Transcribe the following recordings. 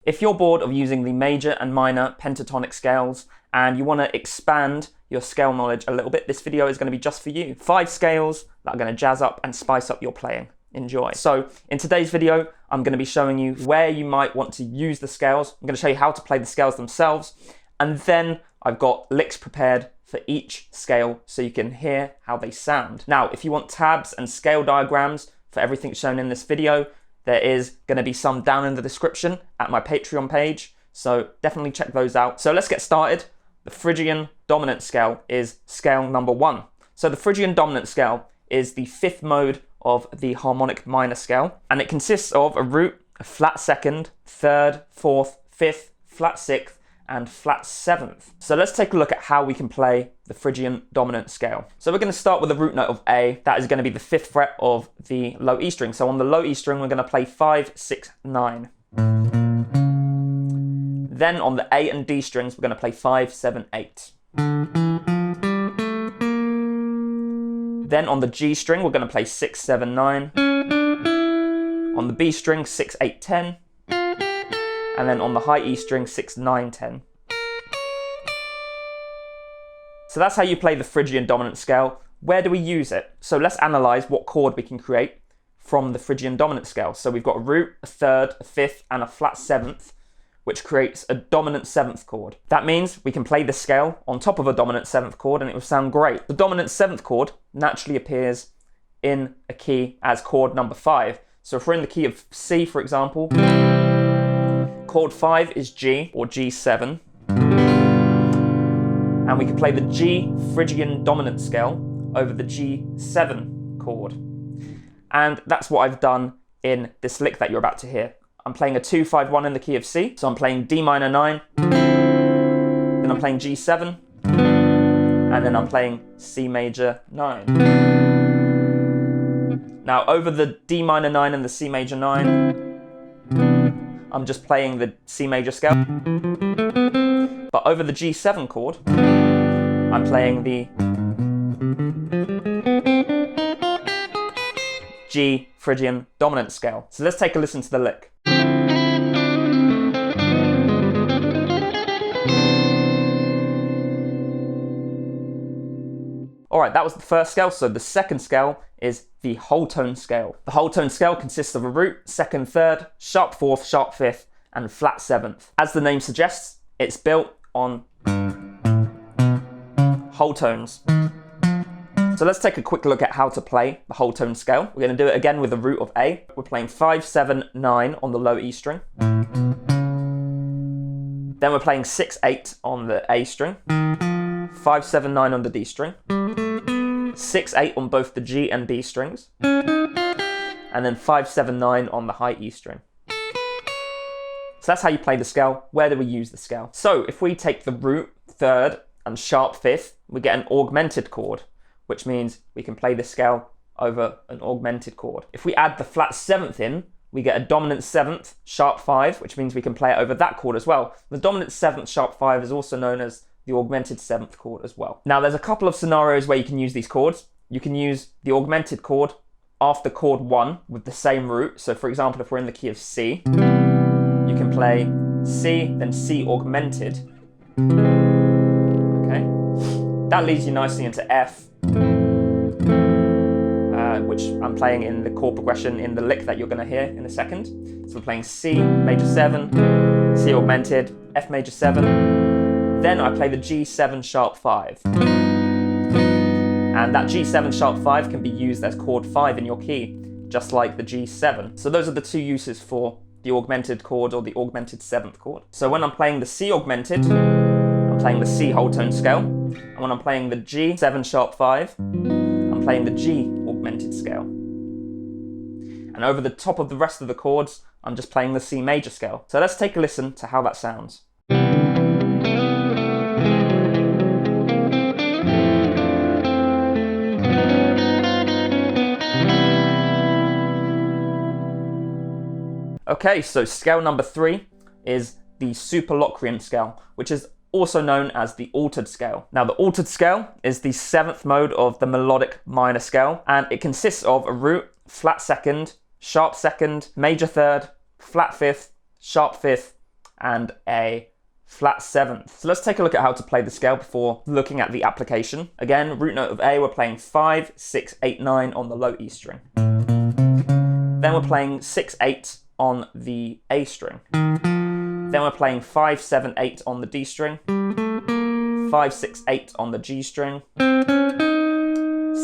If you're bored of using the major and minor pentatonic scales and you want to expand your scale knowledge a little bit, this video is going to be just for you. 5 scales that are going to jazz up and spice up your playing. Enjoy. So in today's video, I'm going to be showing you where you might want to use the scales. I'm going to show you how to play the scales themselves. And then I've got licks prepared for each scale so you can hear how they sound. Now, if you want tabs and scale diagrams for everything shown in this video, there is going to be some down in the description at my Patreon page. So definitely check those out. So let's get started. The Phrygian dominant scale is scale number 1. So the Phrygian dominant scale is the 5th mode of the harmonic minor scale, and it consists of a root, a flat 2nd, 3rd, 4th, 5th, flat 6th, and flat 7th. So let's take a look at how we can play the Phrygian dominant scale. So we're going to start with the root note of A. That is going to be the 5th fret of the low E string. So on the low E string, we're going to play 5, 6, 9. Then on the A and D strings, we're going to play 5, 7, 8. Then on the G string, we're going to play 6, 7, 9. On the B string, 6, 8, 10. And then on the high E string, 6, 9, 10. So that's how you play the Phrygian dominant scale. Where do we use it? So let's analyze what chord we can create from the Phrygian dominant scale. So we've got a root, a 3rd, a 5th, and a flat 7th, which creates a dominant 7th chord. That means we can play the scale on top of a dominant 7th chord and it will sound great. The dominant 7th chord naturally appears in a key as chord number 5. So if we're in the key of C, for example, chord 5 is G or G7. And we can play the G Phrygian dominant scale over the G7 chord. And that's what I've done in this lick that you're about to hear. I'm playing a 2, 5, 1 in the key of C. So I'm playing D minor 9, then I'm playing G7, and then I'm playing C major 9. Now over the D minor 9 and the C major 9, I'm just playing the C major scale. But over the G7 chord, I'm playing the G Phrygian dominant scale. So let's take a listen to the lick. Alright, that was the first scale. So the second scale is the whole tone scale. The whole tone scale consists of a root, 2nd, 3rd, sharp 4th, sharp 5th, and flat 7th. As the name suggests, it's built on whole tones. So let's take a quick look at how to play the whole tone scale. We're going to do it again with the root of A. We're playing 5, 7, 9 on the low E string. Then we're playing 6, 8 on the A string. 5, 7, 9 on the D string. 6, 8 on both the G and B strings. And then 5, 7, 9 on the high E string. So that's how you play the scale. Where do we use the scale? So if we take the root, 3rd, and sharp 5th, we get an augmented chord, which means we can play the scale over an augmented chord. If we add the flat 7th in, we get a dominant 7th, sharp 5, which means we can play it over that chord as well. The dominant 7th, sharp 5 is also known as the augmented 7th chord as well. Now there's a couple of scenarios where you can use these chords. You can use the augmented chord after chord 1 with the same root. So for example, if we're in the key of C, you can play C, then C augmented. Okay, that leads you nicely into F, which I'm playing in the chord progression in the lick that you're going to hear in a second. So we're playing C major 7, C augmented, F major 7. Then I play the G7 sharp 5. And that G7 sharp 5 can be used as chord 5 in your key, just like the G7. So those are the two uses for the augmented chord or the augmented 7th chord. So when I'm playing the C augmented, I'm playing the C whole tone scale. And when I'm playing the G7 sharp 5, I'm playing the G augmented scale. And over the top of the rest of the chords, I'm just playing the C major scale. So let's take a listen to how that sounds. Okay, so scale number 3 is the superlocrian scale, which is also known as the altered scale. Now, the altered scale is the 7th mode of the melodic minor scale, and it consists of a root, flat 2nd, sharp 2nd, major 3rd, flat 5th, sharp 5th, and a flat 7th. So let's take a look at how to play the scale before looking at the application. Again, root note of A, we're playing 5, 6, 8, 9 on the low E string. Then we're playing 6, 8 on the A string. Then we're playing 5, 7, 8 on the D string. 5, 6, 8 on the G string.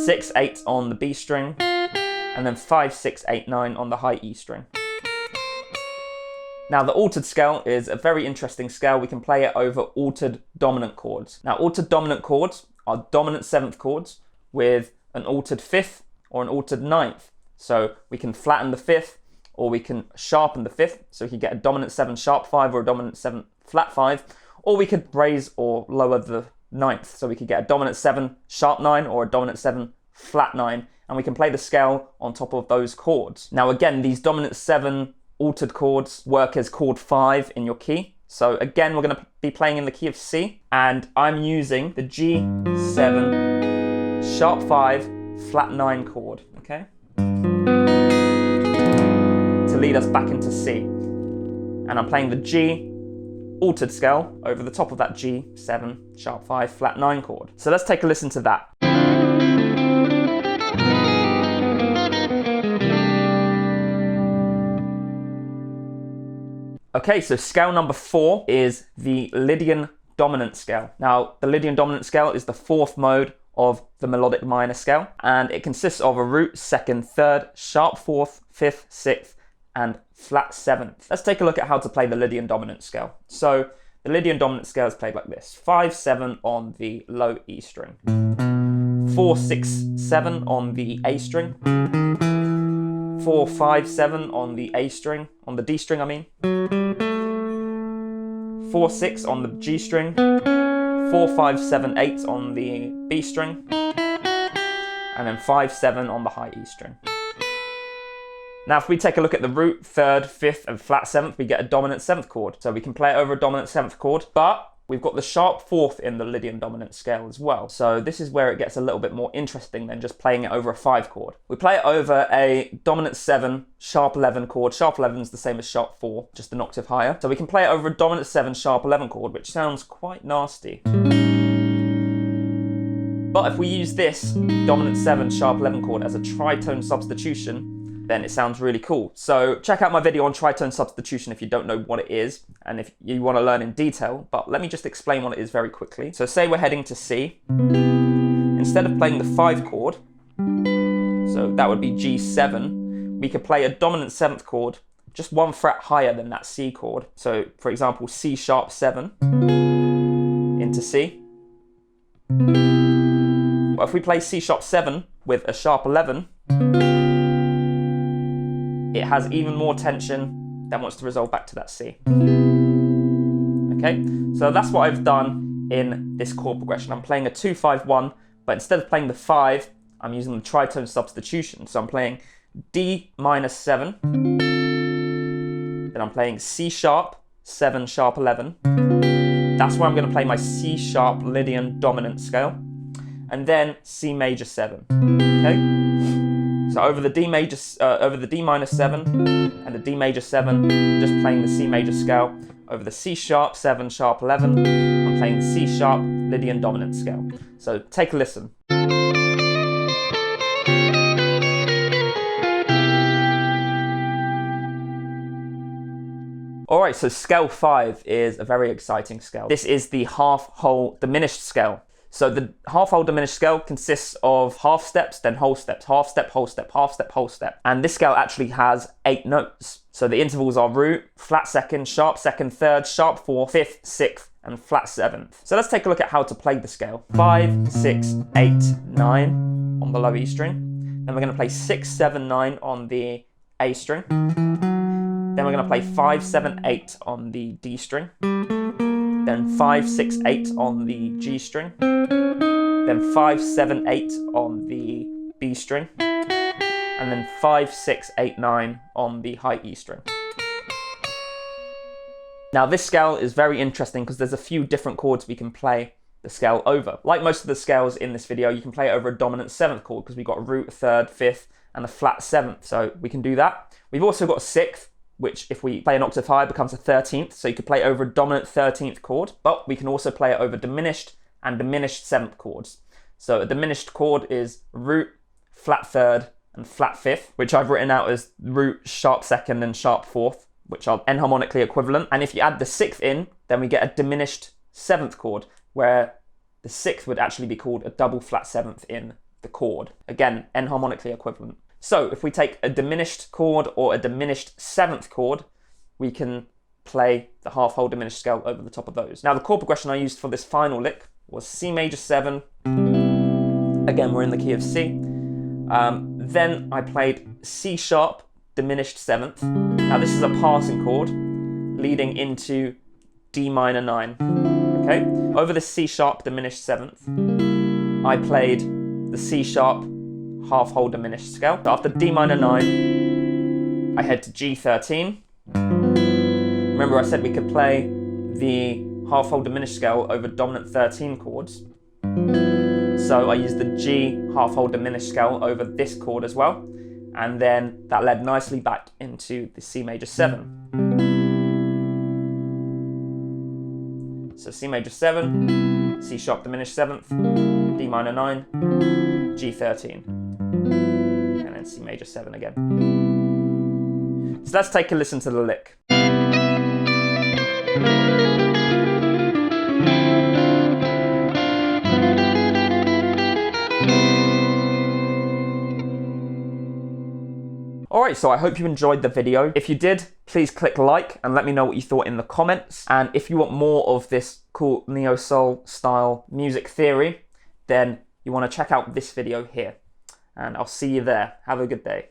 6, 8 on the B string. And then 5, 6, 8, 9 on the high E string. Now the altered scale is a very interesting scale. We can play it over altered dominant chords. Now altered dominant chords are dominant 7th chords with an altered 5th or an altered 9th. So we can flatten the 5th or we can sharpen the 5th. So we can get a dominant 7 sharp 5 or a dominant 7 flat 5. Or we could raise or lower the 9th. So we could get a dominant 7 sharp 9 or a dominant 7 flat 9. And we can play the scale on top of those chords. Now again, these dominant 7 altered chords work as chord 5 in your key. So again, we're going to be playing in the key of C, and I'm using the G7 sharp 5 flat 9 chord, okay, to lead us back into C. And I'm playing the G altered scale over the top of that G7 sharp 5 flat 9 chord. So let's take a listen to that. Okay, so scale number 4 is the Lydian dominant scale. Now, the Lydian dominant scale is the 4th mode of the melodic minor scale, and it consists of a root, 2nd, 3rd, sharp 4th, 5th, 6th, and flat 7th. Let's take a look at how to play the Lydian dominant scale. So, the Lydian dominant scale is played like this: 5, 7 on the low E string, 4, 6, 7 on the A string, 4, 5, 7 on the A string, on the D string I mean, 4, 6 on the G string, 4, 5, 7, 8 on the B string, and then 5, 7 on the high E string. Now if we take a look at the root, 3rd, 5th, and flat 7th, we get a dominant 7th chord. So we can play it over a dominant 7th chord, but we've got the sharp 4th in the Lydian dominant scale as well. So this is where it gets a little bit more interesting than just playing it over a 5 chord. We play it over a dominant 7 sharp 11 chord. Sharp 11 is the same as sharp 4, just an octave higher. So we can play it over a dominant 7 sharp 11 chord, which sounds quite nasty. But if we use this dominant 7 sharp 11 chord as a tritone substitution, then it sounds really cool. So check out my video on tritone substitution if you don't know what it is and if you want to learn in detail, but let me just explain what it is very quickly. So say we're heading to C. Instead of playing the 5 chord, so that would be G7, we could play a dominant 7th chord just 1 fret higher than that C chord. So for example, C sharp 7 into C. Well, if we play C sharp 7 with a sharp 11, it has even more tension that wants to resolve back to that C. Okay, so that's what I've done in this chord progression. I'm playing a 2-5-1, but instead of playing the 5, I'm using the tritone substitution. So I'm playing D minus 7, then I'm playing C sharp 7 sharp 11. That's where I'm going to play my C sharp Lydian dominant scale, and then C major 7. Okay. So over the D major, over the D minus 7 and the D major 7, just playing the C major scale. Over the C sharp 7 sharp 11, I'm playing the C sharp Lydian dominant scale. So take a listen. Alright, so scale 5 is a very exciting scale. This is the half-whole diminished scale. So the half-whole diminished scale consists of half steps, then whole steps, half step, whole step, half step, whole step. And this scale actually has 8 notes. So the intervals are root, flat 2nd, sharp 2nd, 3rd, sharp 4th, 5th, 6th, and flat 7th. So let's take a look at how to play the scale. 5, 6, 8, 9 on the low E string. Then we're going to play 6, 7, 9 on the A string. Then we're going to play 5, 7, 8 on the D string. Then 5, 6, 8 on the G string. Then 5, 7, 8 on the B string. And then 5, 6, 8, 9 on the high E string. Now this scale is very interesting because there's a few different chords we can play the scale over. Like most of the scales in this video, you can play it over a dominant 7th chord because we've got a root, 3rd, 5th, and a flat 7th. So we can do that. We've also got a 6th, which if we play an octave higher becomes a 13th. So you could play over a dominant 13th chord, but we can also play it over diminished and diminished 7th chords. So a diminished chord is root, flat 3rd, and flat 5th, which I've written out as root, sharp 2nd, and sharp 4th, which are enharmonically equivalent. And if you add the 6th in, then we get a diminished 7th chord, where the 6th would actually be called a double flat 7th in the chord. Again, enharmonically equivalent. So if we take a diminished chord or a diminished 7th chord, we can play the half whole diminished scale over the top of those. Now the chord progression I used for this final lick was C major 7. Again, we're in the key of C. Then I played C sharp diminished 7th. Now this is a passing chord leading into D minor 9. Okay? Over the C sharp diminished 7th, I played the C sharp half whole diminished scale. So after D minor 9, I head to G13. Remember I said we could play the half whole diminished scale over dominant 13 chords. So I used the G half whole diminished scale over this chord as well. And then that led nicely back into the C major 7. So C major 7, C sharp diminished 7th, D minor 9, G13, and then C major 7 again. So let's take a listen to the lick. Alright, so I hope you enjoyed the video. If you did, please click like and let me know what you thought in the comments. And if you want more of this cool neo-soul style music theory, then you want to check out this video here. And I'll see you there. Have a good day.